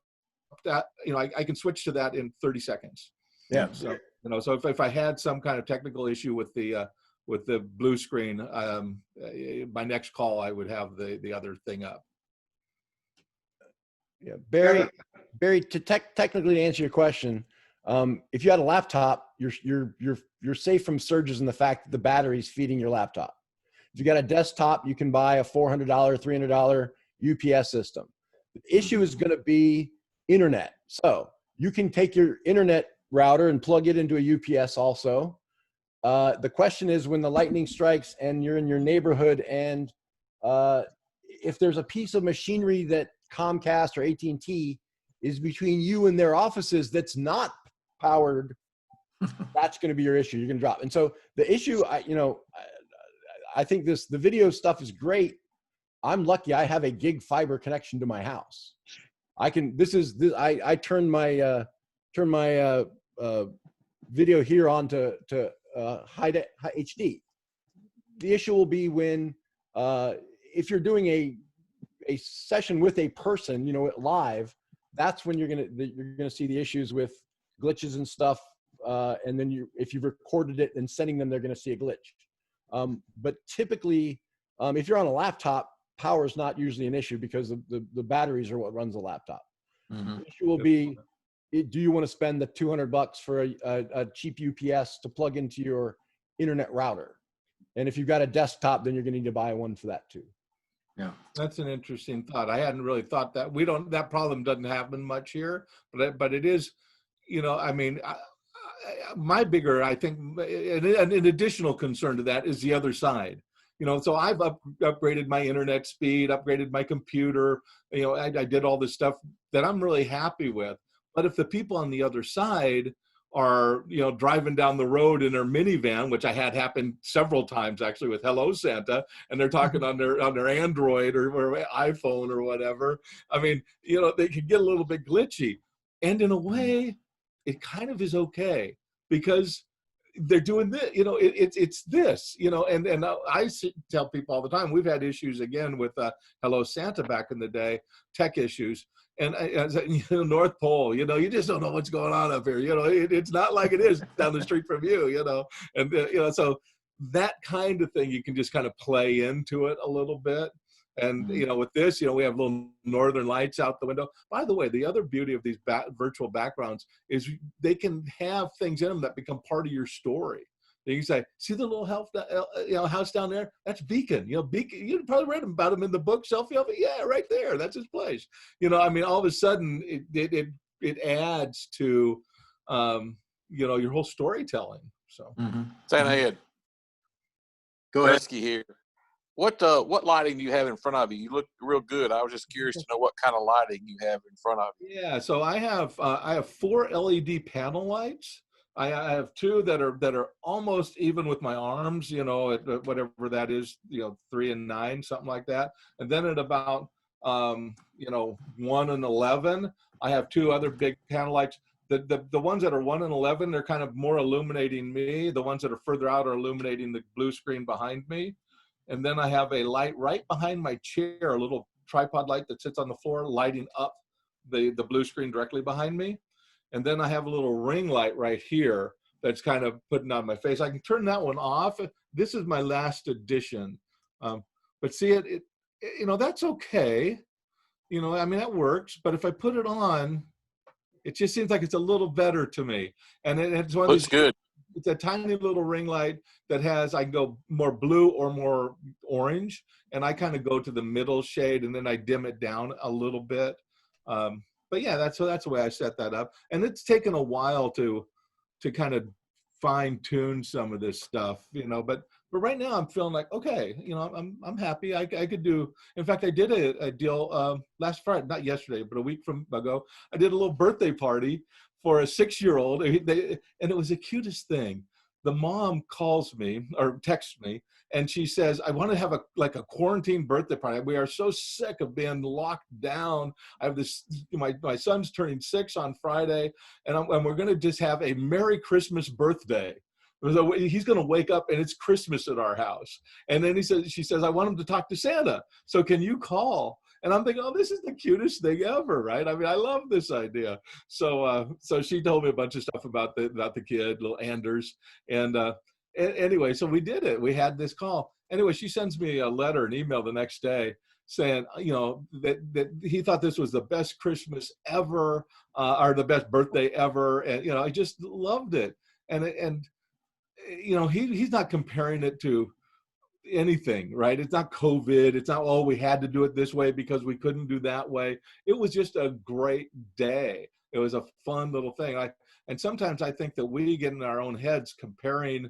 That I can switch to that in 30 seconds. Yeah. So so if I had some kind of technical issue with the blue screen, my next call I would have the other thing up. Yeah, Barry, to technically answer your question, if you had a laptop, you're safe from surges in the fact that the battery's feeding your laptop. If you got a desktop, you can buy a $400, $300 UPS system. The issue is going to be internet. So you can take your internet router and plug it into a UPS also. The question is when the lightning strikes and you're in your neighborhood and if there's a piece of machinery that Comcast or AT&T is between you and their offices that's not powered, that's going to be your issue. You're going to drop. And so the issue, I think the video stuff is great. I'm lucky I have a gig fiber connection to my house. I turn my video here on to high HD. The issue will be when if you're doing a session with a person, live, that's when you're gonna see the issues with glitches and stuff. And then if you've recorded it and sending them, they're gonna see a glitch. But typically, if you're on a laptop, power is not usually an issue because the batteries are what runs the laptop. Mm-hmm. The issue will be, do you want to spend the $200 for a cheap UPS to plug into your internet router? And if you've got a desktop, then you're going to need to buy one for that too. Yeah, that's an interesting thought. I hadn't really thought that. That problem doesn't happen much here, but it is, I mean, my bigger, I think, an additional concern to that is the other side. So I've upgraded my internet speed, upgraded my computer. I did all this stuff that I'm really happy with. But if the people on the other side are, driving down the road in their minivan, which I had happen several times actually with Hello Santa, and they're talking on their Android or iPhone or whatever. I mean, they could get a little bit glitchy. And in a way, it kind of is okay because they're doing this, it's this, and I tell people all the time, we've had issues again with Hello Santa back in the day, tech issues. And North Pole, you just don't know what's going on up here. It's not like it is down the street from you, and, so that kind of thing, you can just kind of play into it a little bit. And, with this, we have little northern lights out the window. By the way, the other beauty of these virtual backgrounds is they can have things in them that become part of your story. You can say, see the little house down there? That's Beacon. Beacon. You probably read about him in the book, Selfie of it. Yeah, right there. That's his place. All of a sudden, it adds to, your whole storytelling. So, Santa Ed, Go ahead. Husky here. What lighting do you have in front of you? You look real good. I was just curious to know what kind of lighting you have in front of you. Yeah, so I have 4 LED panel lights. I have 2 that are almost even with my arms, at whatever that is, 3 and 9, something like that. And then at about 1 and 11, I have 2 other big panel lights. The ones that are 1 and 11, they're kind of more illuminating me. The ones that are further out are illuminating the blue screen behind me. And then I have a light right behind my chair, a little tripod light that sits on the floor, lighting up the blue screen directly behind me. And then I have a little ring light right here that's kind of putting on my face. I can turn that one off. This is my last edition. But see, that's okay. That works. But if I put it on, it just seems like it's a little better to me. And it's one of Looks good. It's a tiny little ring light that I can go more blue or more orange. And I kind of go to the middle shade and then I dim it down a little bit. But yeah, that's the way I set that up. And it's taken a while to kind of fine tune some of this stuff, but right now I'm feeling like, okay, I'm happy. I could do, in fact, I did a deal last Friday, not yesterday, but a week ago, I did a little birthday party for a 6-year-old, and it was the cutest thing. The mom calls me or texts me, and she says, I want to have a quarantine birthday party. We are so sick of being locked down. I have this, my son's turning 6 on Friday, and we're going to just have a Merry Christmas birthday. So he's going to wake up and it's Christmas at our house. And then she says, I want him to talk to Santa. So can you call? And I'm thinking, oh, this is the cutest thing ever, right? I mean, I love this idea. So she told me a bunch of stuff about the kid, little Anders. And anyway, so we did it. We had this call. Anyway, she sends me a letter, an email the next day saying, that he thought this was the best Christmas ever, or the best birthday ever. And, I just loved it. And he's not comparing it to anything, right? It's not COVID. It's not, oh, we had to do it this way because we couldn't do that way. It was just a great day. It was a fun little thing. And sometimes I think that we get in our own heads comparing,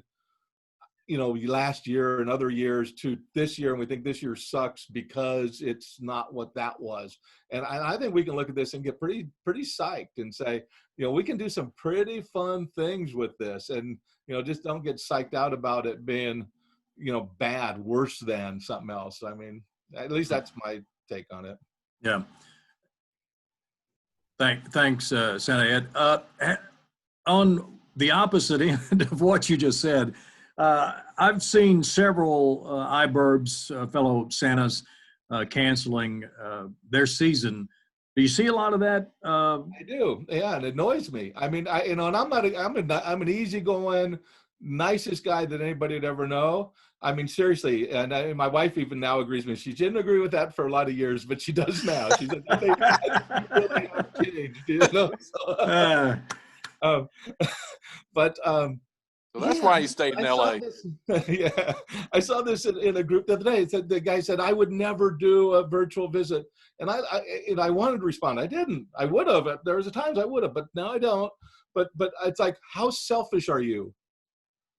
last year and other years to this year, and we think this year sucks because it's not what that was. And I think we can look at this and get pretty psyched and say, we can do some pretty fun things with this, and just don't get psyched out about it being bad, worse than something else. I mean, at least that's my take on it. Yeah. Thanks, Santa Ed. On the opposite end of what you just said, I've seen several iBurbs, fellow Santas, canceling their season. Do you see a lot of that? I do. Yeah, and it annoys me. I mean, and I'm an easygoing, nicest guy that anybody would ever know. I mean, seriously, and my wife even now agrees with me. She didn't agree with that for a lot of years, but she does now. She said, I think really have changed, So that's why he stayed in LA. Yeah, I saw this in a group the other day. It said, the guy said, I would never do a virtual visit. And I wanted to respond. I didn't. I would have. There was times I would have, but now I don't. But it's like, how selfish are you?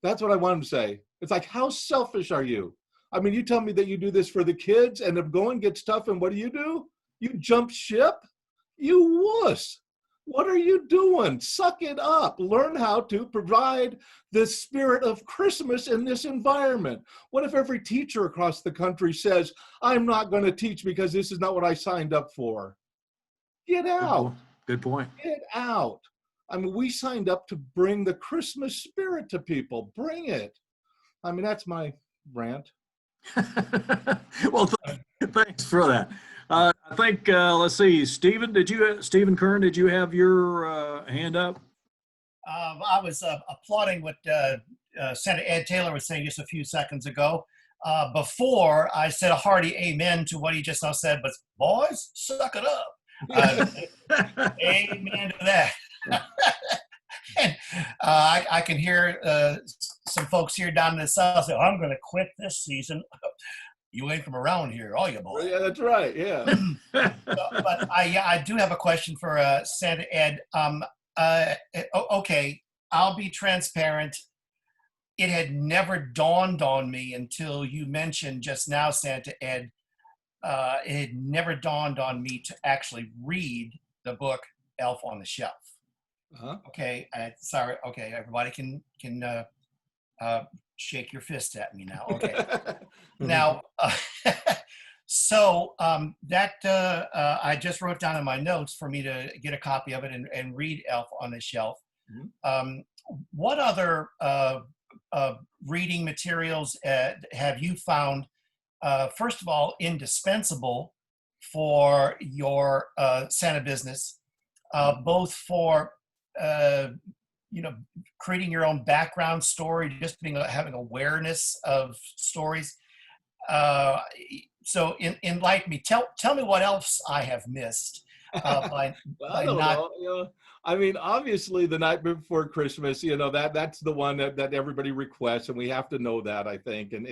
That's what I wanted to say. It's like, how selfish are you? I mean, you tell me that you do this for the kids, and if going gets tough, and what do? You jump ship? You wuss. What are you doing? Suck it up. Learn how to provide the spirit of Christmas in this environment. What if every teacher across the country says, I'm not going to teach because this is not what I signed up for? Get out. Good point. Get out. I mean, we signed up to bring the Christmas spirit to people. Bring it. I mean, that's my rant. Well, thanks for that. I think, let's see, Stephen Kern, did you have your hand up? I was applauding what Senator Ed Taylor was saying just a few seconds ago. Before I said a hearty amen to what he just now said, but boys, suck it up. Amen to that. And I can hear some folks here down in the South say, I'm going to quit this season. You ain't from around here, are you, boy? Yeah, that's right. Yeah. But I do have a question for Senator Ed. Okay, I'll be transparent. It had never dawned on me until you mentioned just now, Senator Ed. It had never dawned on me to actually read the book Elf on the Shelf. Uh-huh. Okay, sorry. Okay, everybody can shake your fist at me now. Okay. Now, so that I just wrote down in my notes for me to get a copy of it and read Elf on the Shelf. Mm-hmm. What other reading materials have you found, first of all, indispensable for your Santa business, both for creating your own background story, just having awareness of stories. So enlighten me. Tell me what else I have missed by I don't know. You know, I mean, obviously, the night before Christmas, that's the one that everybody requests, and we have to know that, I think, and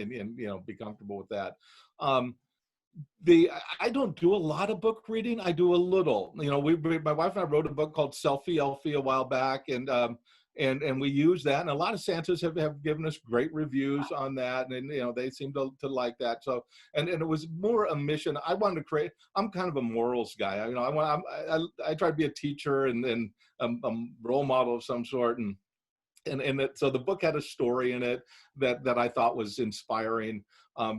be comfortable with that. I don't do a lot of book reading. I do a little. My wife and I wrote a book called Selfie Elfie a while back, and we use that. And a lot of Santas have given us great reviews on that, and they seem to like that. So, and it was more a mission. I wanted to create. I'm kind of a morals guy. I try to be a teacher and a role model of some sort, so the book had a story in it that I thought was inspiring.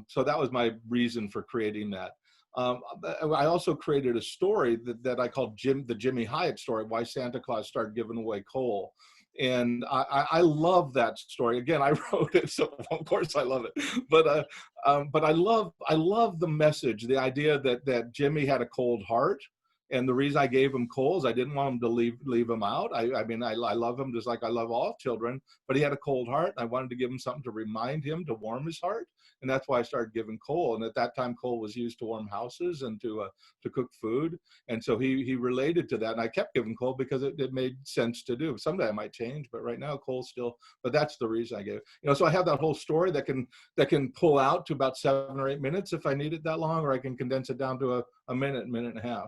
So that was my reason for creating that. I also created a story that I called the Jimmy Hyatt story, why Santa Claus started giving away coal. And I love that story. Again, I wrote it, so of course I love it. But I love the message, the idea that Jimmy had a cold heart. And the reason I gave him coal is I didn't want him to leave him out. I mean, I love him just like I love all children, but he had a cold heart. And I wanted to give him something to remind him, to warm his heart. And that's why I started giving coal. And at that time, coal was used to warm houses and to cook food. And so he related to that. And I kept giving coal because it made sense to do. Someday I might change, but right now coal still, but that's the reason I gave it. So I have that whole story that can pull out to about 7 or 8 minutes if I need it that long, or I can condense it down to a minute and a half.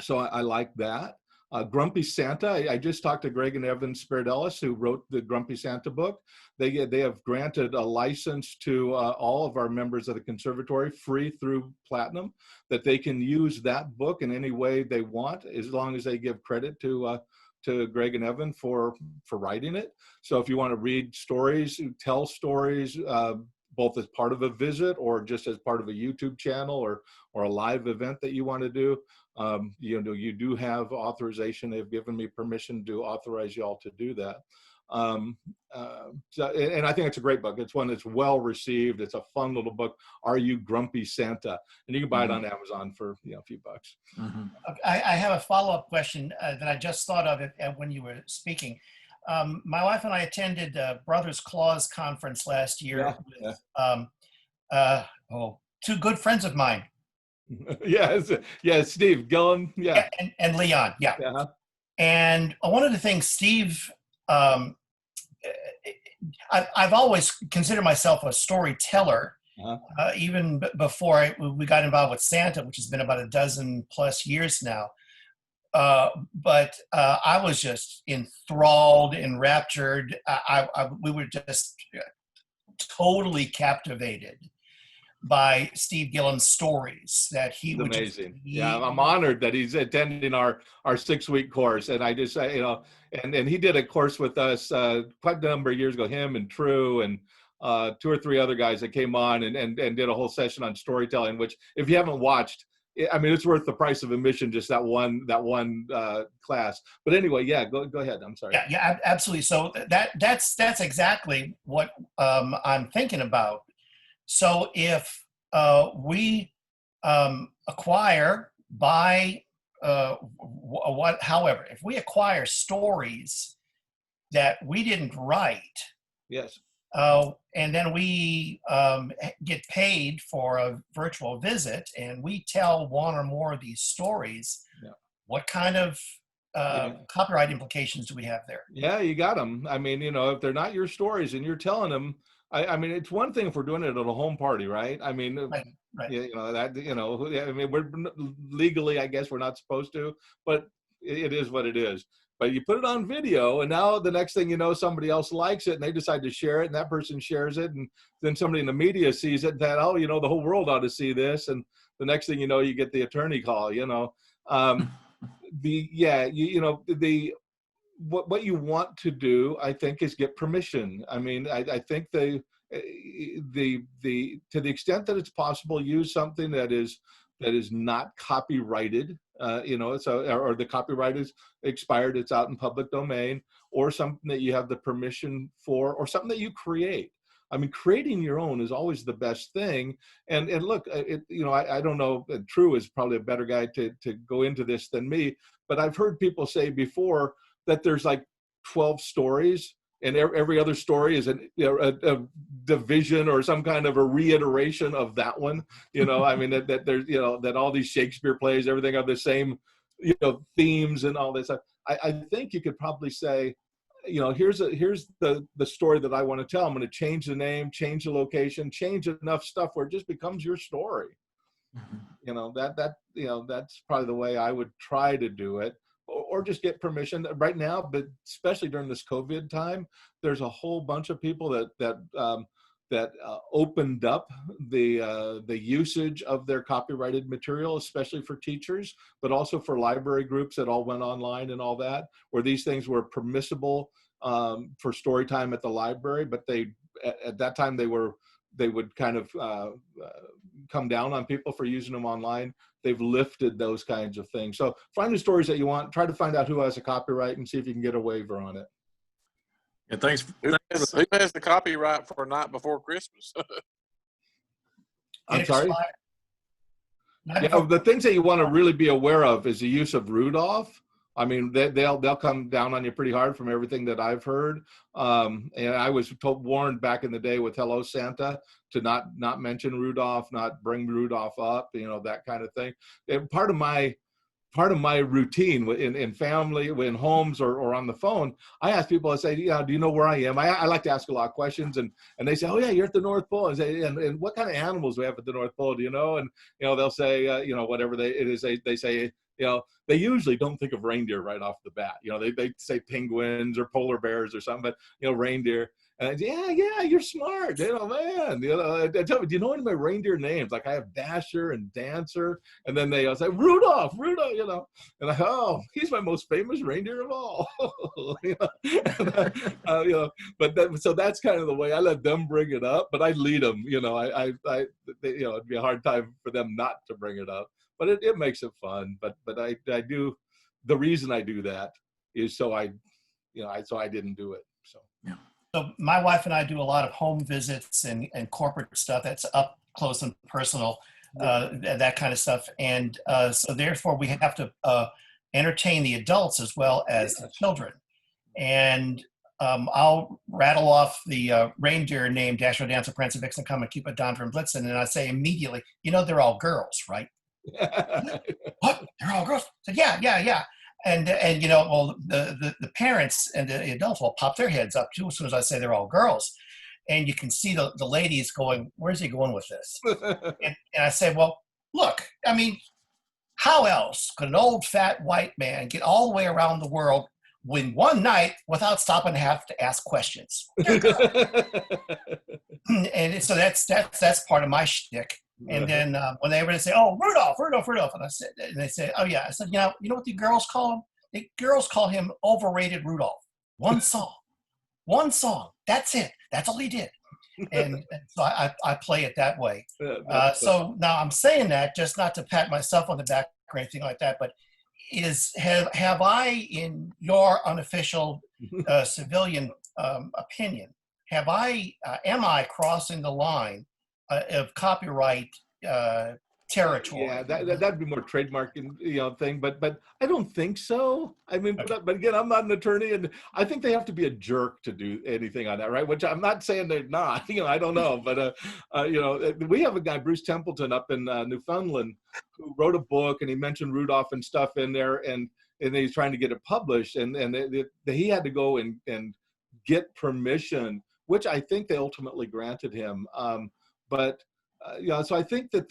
So I like that. Grumpy Santa, I just talked to Greg and Evan Spiridellis, who wrote the Grumpy Santa book. They have granted a license to all of our members of the conservatory, free through Platinum, that they can use that book in any way they want, as long as they give credit to Greg and Evan for writing it. So if you want to read stories, tell stories, both as part of a visit or just as part of a YouTube channel or a live event that you want to do, you do have authorization. They've given me permission to authorize you all to do that. And I think it's a great book. It's one that's well received. It's a fun little book. Are You Grumpy Santa? And you can buy it on Amazon for a few bucks. Mm-hmm. I have a follow-up question that I just thought of when you were speaking. My wife and I attended Brothers Claus conference last year with two good friends of mine. Yeah, Steve Gillen, and Leon, And one of the things Steve, I've always considered myself a storyteller, even before we got involved with Santa, which has been about 12+ years now. But I was just enthralled, enraptured. We were just totally captivated by Steve Gillen's stories that he It's would amazing. Yeah, I'm honored that he's attending our 6-week course. And I just, and he did a course with us quite a number of years ago, him and True and 2 or 3 other guys that came on and did a whole session on storytelling, which if you haven't watched, I mean, it's worth the price of admission, just that one class. But anyway, yeah, go ahead. I'm sorry. Yeah, absolutely. So that's exactly what I'm thinking about. So if we acquire however, if we acquire stories that we didn't write, Yes. and then we get paid for a virtual visit, and we tell one or more of these stories, yeah. What kind of copyright implications do we have there? Yeah, you got them. I mean, if they're not your stories and you're telling them, I mean, it's one thing if we're doing it at a home party, right? I mean, Right. I mean, we're legally, I guess we're not supposed to, but it is what it is. But you put it on video, and now the next thing you know, somebody else likes it, and they decide to share it, and that person shares it, and then somebody in the media sees it, that, the whole world ought to see this, and the next thing you know, you get the attorney call, what you want to do, I think, is get permission. I mean, I think to the extent that it's possible, use something that is not copyrighted, or the copyright is expired, it's out in public domain, or something that you have the permission for, or something that you create. I mean, creating your own is always the best thing. And look, I don't know, True is probably a better guy to go into this than me, but I've heard people say before that there's like 12 stories, and every other story is a division or some kind of a reiteration of that one. I mean, that there's, that all these Shakespeare plays, everything have the same, themes and all this. I think you could probably say, here's the story that I want to tell. I'm going to change the name, change the location, change enough stuff where it just becomes your story. Mm-hmm. That's probably the way I would try to do it. Or just get permission right now, but especially during this COVID time, there's a whole bunch of people that opened up the usage of their copyrighted material, especially for teachers, but also for library groups that all went online and all that, where these things were permissible for story time at the library, but at that time they would kind of come down on people for using them online. They've lifted those kinds of things. So find the stories that you want, try to find out who has a copyright and see if you can get a waiver on it. Yeah, thanks. Who has the copyright for Night Before Christmas? I'm sorry? The things that you want to really be aware of is the use of Rudolph. I mean, they'll come down on you pretty hard from everything that I've heard. And I was warned back in the day with Hello Santa to not mention Rudolph, not bring Rudolph up, that kind of thing. And part of my routine in family, in homes or on the phone, I ask people, I say, do you know where I am? I like to ask a lot of questions, and they say, oh yeah, you're at the North Pole. And say, and what kind of animals do we have at the North Pole? Do you know? And they'll say, whatever it is, they say, they usually don't think of reindeer right off the bat. They say penguins or polar bears or something, but reindeer. And yeah, you're smart, man. Tell me, do you know any of my reindeer names? Like I have Dasher and Dancer, and then they say Rudolph, and he's my most famous reindeer of all. So that's kind of the way I let them bring it up, but I lead them. It'd be a hard time for them not to bring it up, but it makes it fun. But I do. The reason I do that is so I didn't do it. So yeah. So my wife and I do a lot of home visits and corporate stuff that's up close and personal, that kind of stuff. And so therefore we have to entertain the adults as well as the children. And I'll rattle off the reindeer name, Dasher, Dancer, Prancer, Vixen, Comet, Cupid, Donner, and Blitzen. And I say immediately, they're all girls, right? What? They're all girls? I said, yeah. And the parents and the adults will pop their heads up too as soon as I say they're all girls. And you can see the ladies going, where's he going with this? and I say, well, look, I mean, how else could an old fat white man get all the way around the world win one night without stopping to have to ask questions. And so that's part of my shtick. And then when they ever say, "Oh, Rudolph," and they say, "Oh yeah," I said, you know what the girls call him? The girls call him overrated Rudolph. One song. That's it. That's all he did. And so I play it that way. So now I'm saying that just not to pat myself on the back or anything like that, but have I, in your unofficial civilian opinion, am I crossing the line of copyright territory? Yeah, that'd be more trademarking, thing. But I don't think so. I mean, Okay. but again, I'm not an attorney, and I think they have to be a jerk to do anything on that, right? Which I'm not saying they're not. I don't know, but we have a guy, Bruce Templeton, up in Newfoundland, who wrote a book, and he mentioned Rudolph and stuff in there, and he's trying to get it published, and he had to go and get permission, which I think they ultimately granted him. So I think that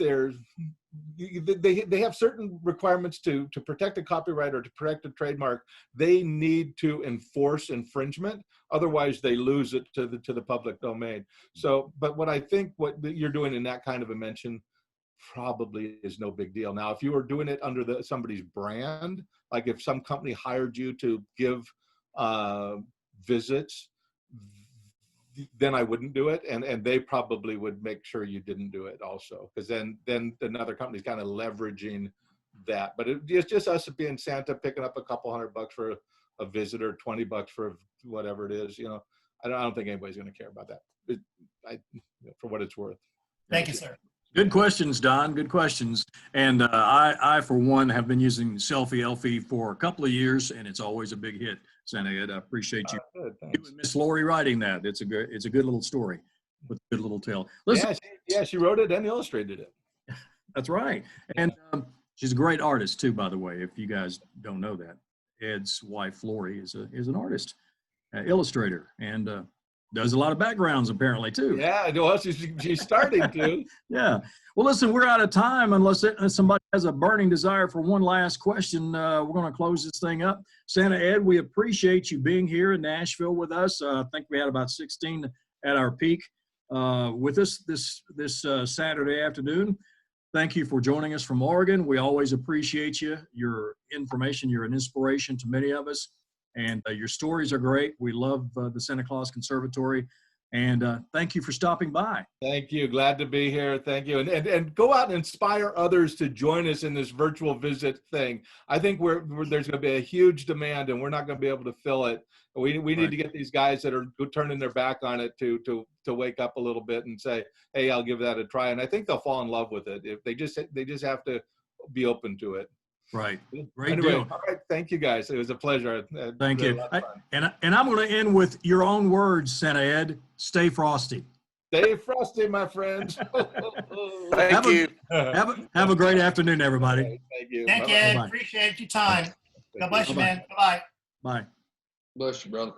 they have certain requirements to protect a copyright or to protect a trademark. They need to enforce infringement, otherwise they lose it to the public domain. So, but what I think what you're doing in that kind of a mention probably is no big deal. Now, if you were doing it under somebody's brand, like if some company hired you to give visits, then I wouldn't do it, and they probably would make sure you didn't do it also, because then another company's kind of leveraging that. But it's just us being Santa, picking up a couple $100 for a visit, or $20 for whatever it is. I don't think anybody's going to care about that. For what it's worth. Thank you, sir. Good questions, Don. Good questions. And I, for one, have been using Selfie Elfie for a couple of years, and it's always a big hit. Santa Ed, I appreciate you. Good, You thanks. and Miss Lori writing that. It's a good little story with a good little tale. Listen, She wrote it and illustrated it. that's right. And she's a great artist too, by the way. If you guys don't know that, Ed's wife Lori is an artist, illustrator, and does a lot of backgrounds apparently too. Yeah, well, she's starting to. Yeah. Well, listen, we're out of time unless somebody has a burning desire for one last question. We're going to close this thing up. Santa Ed, we appreciate you being here in Nashville with us. I think we had about 16 at our peak with us this Saturday afternoon. Thank you for joining us from Oregon. We always appreciate you, your information. You're an inspiration to many of us, and your stories are great. We love the Santa Claus Conservatory. And thank you for stopping by. Thank you. Glad to be here. Thank you. And go out and inspire others to join us in this virtual visit thing. I think there's going to be a huge demand, and we're not going to be able to fill it. We need to get these guys that are turning their back on it to wake up a little bit and say, hey, I'll give that a try. And I think they'll fall in love with it. If they just have to be open to it. Right. Great anyway, deal. All right. Thank you, guys. It was a pleasure. Thank you. And I'm going to end with your own words, Santa Ed. Stay frosty. Stay frosty, my friends. Thank you. Have a great afternoon, everybody. Thank you. Thank you, Ed. Appreciate your time. God bless you, man. Bye-bye. Bye. Bless you, brother.